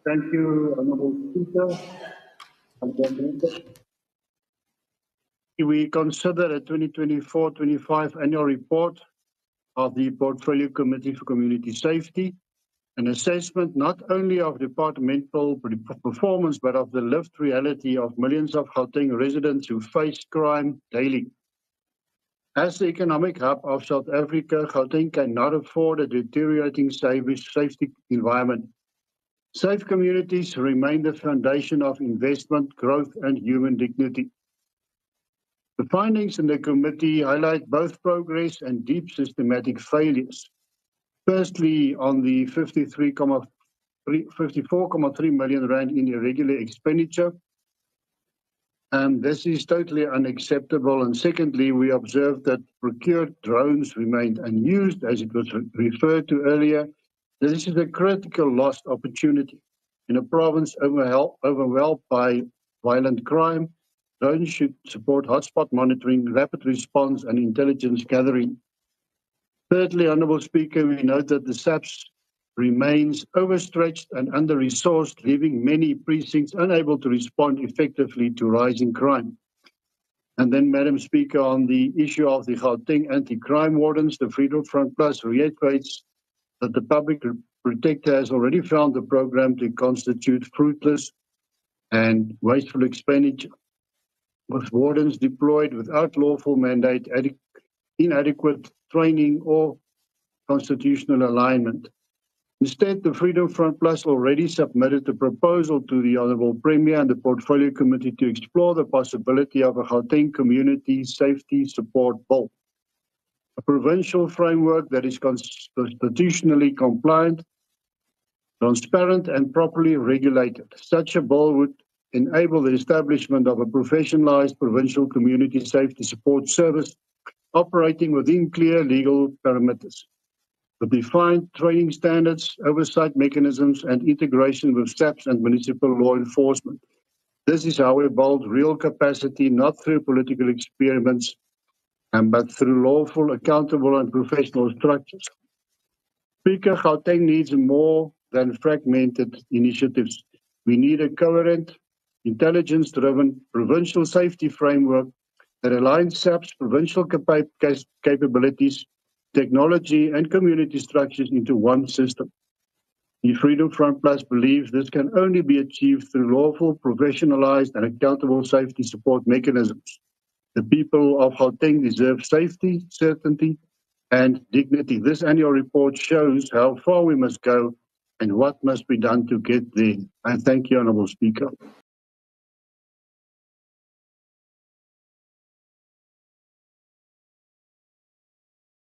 Thank you, Honorable Speaker. We consider the 2024-25 annual report of the Portfolio Committee for Community Safety, an assessment not only of departmental performance, but of the lived reality of millions of Gauteng residents who face crime daily. As the economic hub of South Africa, Gauteng cannot afford a deteriorating safety environment. Safe communities remain the foundation of investment, growth, and human dignity. The findings in the committee highlight both progress and deep systematic failures. Firstly, on the 54.3 million rand in irregular expenditure, this is totally unacceptable. And secondly, we observed that procured drones remained unused, as it was referred to earlier. This is a critical lost opportunity. In a province overwhelmed by violent crime, drones should support hotspot monitoring, rapid response, and intelligence gathering. Thirdly, Honourable Speaker, we note that the SAPS remains overstretched and under-resourced, leaving many precincts unable to respond effectively to rising crime. And then, Madam Speaker, on the issue of the Gauteng anti-crime wardens, the Freedom Front Plus reiterates that the public protector has already found the program to constitute fruitless and wasteful expenditure, with wardens deployed without lawful mandate, inadequate training, or constitutional alignment. Instead, the Freedom Front Plus already submitted a proposal to the Honourable Premier and the Portfolio Committee to explore the possibility of a Gauteng Community Safety Support Bill, a provincial framework that is constitutionally compliant, transparent, and properly regulated. Such a bill would enable the establishment of a professionalized provincial community safety support service operating within clear legal parameters, with defined training standards, oversight mechanisms, and integration with SAPS and municipal law enforcement. This is how we build real capacity, not through political experiments, but through lawful, accountable, and professional structures. Speaker, Gauteng needs more than fragmented initiatives. We need a coherent, intelligence-driven provincial safety framework that aligns SAP's provincial capabilities, technology, and community structures into one system. The Freedom Front Plus believes this can only be achieved through lawful, professionalized, and accountable safety support mechanisms. The people of Gauteng deserve safety, certainty, and dignity. This annual report shows how far we must go and what must be done to get there. I thank you, Honourable Speaker.